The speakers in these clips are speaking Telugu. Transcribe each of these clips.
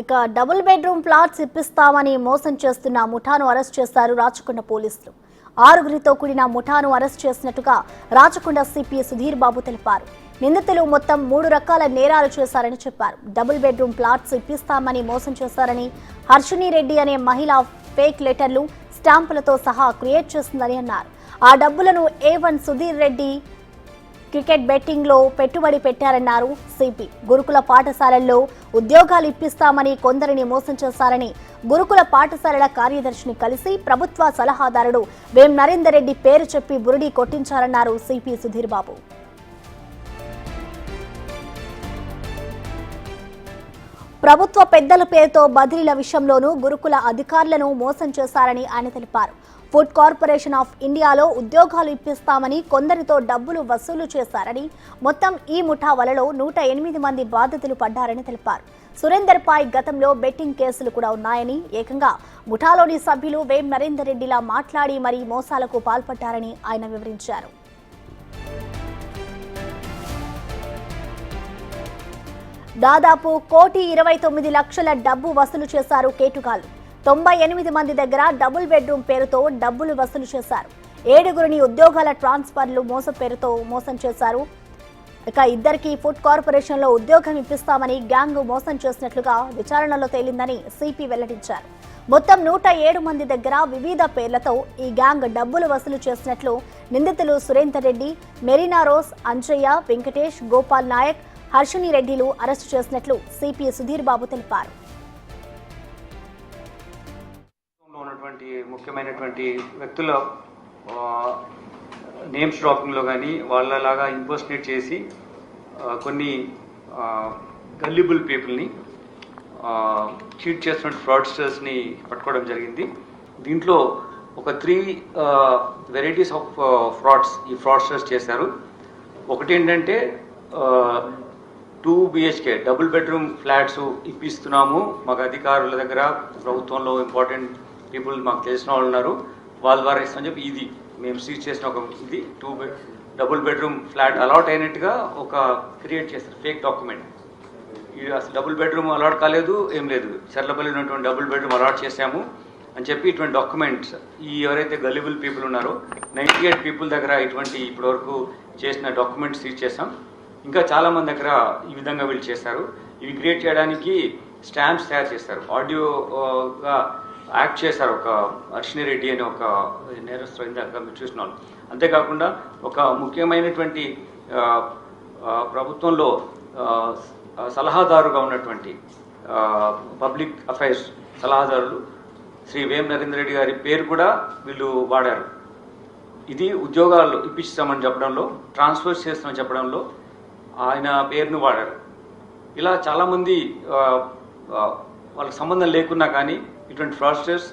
ఇక డబుల్ బెడ్రూమ్ ఫ్లాట్స్ ఇప్పిస్తామని మోసం చేస్తున్న ముఠాను అరెస్ట్ చేశారు రాచకొండ పోలీసులు. 6గురితో కూడిన ముఠాను అరెస్ట్ చేసినట్టుగా రాచకొండ సిపి సుధీర్ బాబు తెలిపారు. నిందితులు మొత్తం 3 రకాల నేరాలు చేశారని చెప్పారు. డబుల్ బెడ్రూమ్ ఫ్లాట్స్ ఇప్పిస్తామని మోసం చేశారని, హర్షిని రెడ్డి అనే మహిళ ఫేక్ లెటర్లు, స్టాంపులతో సహా క్రియేట్ చేస్తుందని అన్నారు. ఆ డబ్బులను A1 Sudheer Reddy cricket betting లో పెట్టుబడి పెట్టారన్నారు సిపి. గురుకుల పాఠశాలల్లో ఉద్యోగాలు ఇప్పిస్తామని కొందరిని మోసం చేశారని, గురుకుల పాఠశాలల కార్యదర్శిని కలిసి ప్రభుత్వ సలహాదారుడు వేం నరేందర్ రెడ్డి పేరు చెప్పి బురిడి కొట్టించారన్నారు సిపి సుధీర్ బాబు. ప్రభుత్వ పెద్దల పేరుతో బదిలీల విషయంలోనూ గురుకుల అధికారులను మోసం చేశారని ఆయన తెలిపారు. ఫుడ్ కార్పొరేషన్ ఆఫ్ ఇండియాలో ఉద్యోగాలు ఇప్పిస్తామని కొందరితో డబ్బులు వసూలు చేశారని, మొత్తం ఈ ముఠా వలలో 108 మంది బాధితులు పడ్డారని తెలిపారు. సురేందర్ పై గతంలో బెట్టింగ్ కేసులు కూడా ఉన్నాయని, ఏకంగా ముఠాలోని సభ్యులు వేం నరేందర్ రెడ్డిలా మాట్లాడి మరీ మోసాలకు పాల్పడ్డారని ఆయన వివరించారు. దాదాపు 1,29,00,000 డబ్బు వసూలు చేశారు కేటుగాళ్లు. 98 మంది దగ్గర డబుల్ బెడ్రూమ్ పేరుతో డబ్బులు వసూలు చేశారు. 7గురిని ఉద్యోగాల ట్రాన్స్ఫర్లు పేరుతో మోసం చేశారు. ఇక 2కి ఫుడ్ కార్పొరేషన్ లో ఉద్యోగం ఇప్పిస్తామని గ్యాంగ్ మోసం చేసినట్లుగా విచారణలో తేలిందని సిపి వెల్లడించారు. మొత్తం 107 మంది దగ్గర వివిధ పేర్లతో ఈ గ్యాంగ్ డబ్బులు వసూలు చేసినట్లు నిందితులు సురేందర్ రెడ్డి, మెరీనా రోజ్, అంజయ్య, వెంకటేష్, గోపాల్ నాయక్, హర్షిని రెడ్డిలు అరెస్టు చేసినట్లు సిపి సుధీర్ బాబు తెలిపారు. ఉన్నటువంటి ముఖ్యమైనటువంటి వ్యక్తుల నేమ్స్ డ్రాపింగ్లో కానీ వాళ్ళలాగా ఇంపర్సనేట్ చేసి కొన్ని గల్లిబుల్ పీపుల్ని చీట్ చేస్తున్న ఫ్రాడ్స్టర్స్ని పట్టుకోవడం జరిగింది. దీంట్లో ఒక 3 వెరైటీస్ ఆఫ్ ఫ్రాడ్స్ ఈ ఫ్రాడ్స్టర్స్ చేశారు. ఒకటి ఏంటంటే 2 BHK డబుల్ బెడ్రూమ్ ఫ్లాట్స్ ఇప్పిస్తున్నాము, మాకు అధికారుల దగ్గర ప్రభుత్వంలో ఇంపార్టెంట్ పీపుల్ మాకు తెలిసిన వాళ్ళు ఉన్నారు, వాళ్ళ ద్వారా ఇస్తామని చెప్పి ఇది మేము సీజ్ చేసిన ఒక ఇది 2 డబుల్ బెడ్రూమ్ ఫ్లాట్ అలాట్ అయినట్టుగా ఒక క్రియేట్ చేస్తారు ఫేక్ డాక్యుమెంట్. ఇది అసలు డబుల్ బెడ్రూమ్ అలాట్ కాలేదు, ఏం లేదు, చర్లపల్లి ఉన్నటువంటి డబుల్ బెడ్రూమ్ అలాట్ చేశాము అని చెప్పి ఇటువంటి డాక్యుమెంట్స్ ఈ ఎవరైతే గల్లిబుల్ పీపుల్ ఉన్నారో 98 పీపుల్ దగ్గర ఇటువంటి ఇప్పటివరకు చేసిన డాక్యుమెంట్స్ సీజ్ చేసాం. ఇంకా చాలామంది దగ్గర ఈ విధంగా వీళ్ళు చేస్తారు. ఇవి క్రియేట్ చేయడానికి స్టాంప్స్ తయారు చేస్తారు, ఆడియోగా యాక్ట్ చేశారు ఒక హర్షిని రెడ్డి అని ఒక నేరస్తులు ఇందాక మీరు చూసిన వాళ్ళు. అంతేకాకుండా ఒక ముఖ్యమైనటువంటి ప్రభుత్వంలో సలహాదారుగా ఉన్నటువంటి పబ్లిక్ అఫైర్స్ సలహాదారులు శ్రీ వేం నరేందర్ రెడ్డి గారి పేరు కూడా వీళ్ళు వాడారు. ఇది ఉద్యోగాలు ఇప్పిస్తామని చెప్పడంలో, ట్రాన్స్ఫర్ చేస్తామని చెప్పడంలో ఆయన పేరును వాడారు. ఇలా చాలామంది వాళ్ళకి సంబంధం లేకున్నా కానీ ఇటువంటి ఫ్రాడ్స్టర్స్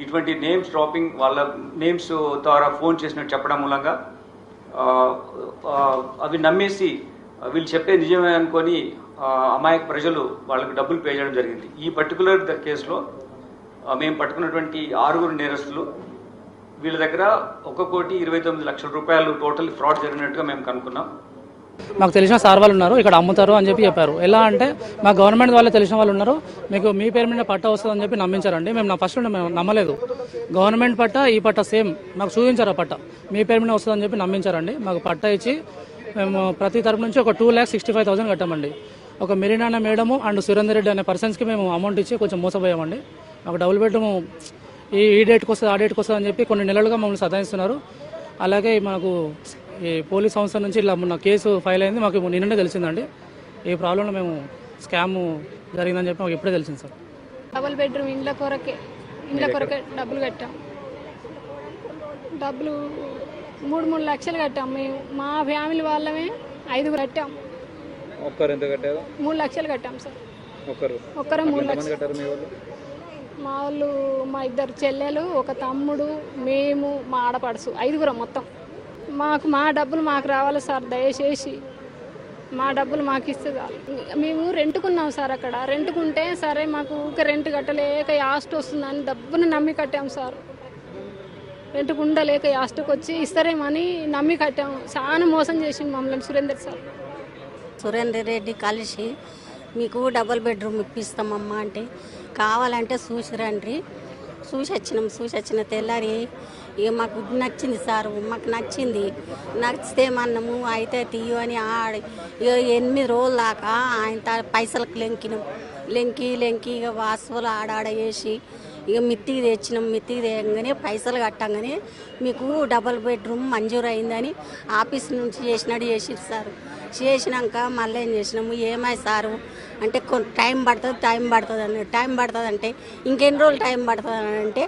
ఇటువంటి నేమ్స్ డ్రాపింగ్ వాళ్ళ నేమ్స్ ద్వారా ఫోన్ చేసినట్టు చెప్పడం మూలంగా అవి నమ్మేసి వీళ్ళు చెప్పే నిజమే అనుకొని అమాయక ప్రజలు వాళ్ళకి డబ్బులు పే చేయడం జరిగింది. ఈ పర్టికులర్ కేసులో మేము పట్టుకున్నటువంటి 6గురు నేరస్తులు వీళ్ళ దగ్గర 1,29,00,000 రూపాయలు టోటల్ ఫ్రాడ్ జరిగినట్టుగా మేము కనుక్కున్నాం. మాకు తెలిసిన సార్ వాళ్ళు ఉన్నారు, ఇక్కడ అమ్ముతారు అని చెప్పి చెప్పారు. ఎలా అంటే మా గవర్నమెంట్ వాళ్ళే తెలిసిన వాళ్ళు ఉన్నారు, మీకు మీ పేరు మీద పట్టా వస్తుందని చెప్పి నమ్మించారండి. మేము ఫస్ట్ మేము నమ్మలేదు. గవర్నమెంట్ పట్టా ఈ పట్టా సేమ్ మాకు చూపించారు, ఆ పట్టా మీ పేరు మీద వస్తుందని చెప్పి నమ్మించారండి. మాకు పట్టా ఇచ్చి మేము ప్రతి తరపు నుంచి ఒక 2,65,000 కట్టామండి. ఒక మెరీనా అనే మేడము అండ్ సురేందర్ రెడ్డి అనే పర్సన్స్కి మేము అమౌంట్ ఇచ్చి కొంచెం మోసపోయామండి. మాకు డబుల్ బెడ్రూమ్ ఈ డేట్కి వస్తుంది ఆ డేట్కి వస్తుంది అని చెప్పి కొన్ని నెలలుగా మమ్మల్ని సతాయిస్తున్నారు. అలాగే మాకు ఈ పోలీస్ సంస్థ నుంచి ఇలా మొన్న కేసు ఫైల్ అయింది, మాకు నిన్ననే తెలిసిందండి. ఈ ప్రాబ్లంలో మేము స్కామ్ జరిగిందని చెప్పి మాకు ఇప్పుడే తెలిసింది సార్. డబుల్ బెడ్రూమ్ ఇండ్ల కొరకే డబ్బులు కట్టాం. డబ్బులు 3 లక్షలు కట్టాం. మేము మా ఫ్యామిలీ వాళ్ళమే 5గురు కట్టాం. ఒక్కరు ఎంత కట్టారు? 3 లక్షలు కట్టాం సార్. ఒక్కరు 3 లక్షలు. మా వాళ్ళు మా 2 చెల్లెలు, ఒక తమ్ముడు, మేము, మా ఆడపడుసు 5గురం మొత్తం. మా డబ్బులు మాకు రావాలి సార్, దయచేసి మా డబ్బులు మాకు ఇస్తే మేము రెంట్కున్నాం సార్. అక్కడ రెంట్కుంటే సరే మాకు రెంట్ కట్టలేక యాస్ట్ వస్తుందని డబ్బును నమ్మి కట్టాం సార్. రెంట్కు ఉండలేక యాస్ట్కి వచ్చి ఇస్తారేమని నమ్మి కట్టాము. చాలా మోసం చేసింది మమ్మల్ని సురేందర్ సార్. సురేందర్ రెడ్డి కలిసి మీకు డబుల్ బెడ్రూమ్ ఇప్పిస్తామమ్మా అంటే కావాలంటే చూసిరండి. చూసి వచ్చిన తెల్లారి ఇక మాకు నచ్చింది సారు, మాకు నచ్చితే మన్నము అయితే తీయు అని ఆడి ఇక 8 రోజుల దాకా ఆయన పైసలకు లెంకి ఇక వాసులు ఆడాడ వేసి ఇక మిత్తికి తేయంగానే పైసలు కట్టంగానే మీకు డబుల్ బెడ్రూమ్ మంజూరు అయిందని ఆఫీస్ నుంచి చేసిరు సారు. చేసినాక మళ్ళీ ఏం చేసినాము, ఏమై సారు అంటే టైం పడుతుంది అంటే ఇంకెన్ని రోజులు టైం పడుతుంది అంటే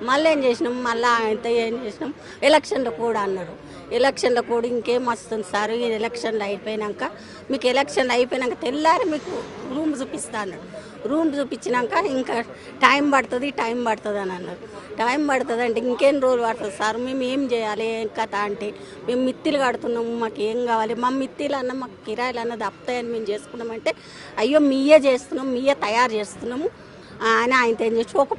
మళ్ళీ ఏం చేసినాం ఎలక్షన్లో కూడా అన్నారు. ఎలక్షన్లో కూడా ఇంకేం వస్తుంది సార్, ఈ ఎలక్షన్లు అయిపోయినాక తెల్లారి మీకు రూమ్ చూపిస్తా అన్నాడు. రూమ్ చూపించినాక ఇంకా టైం పడుతుంది అని అన్నారు. టైం పడుతుంది అంటే ఇంకెన్ని రోజులు పడుతుంది సార్, మేము ఏం చేయాలి ఏం కథ అంటే మేము మిత్తిలు కడుతున్నాము, మాకు ఏం కావాలి, మా మిత్తిలు అన్న మాకు కిరాయిలు అన్నది అప్తాయని మేము చేసుకున్నామంటే అయ్యో మీయే తయారు చేస్తున్నాము అని ఆయన ఏం చేసి ఒక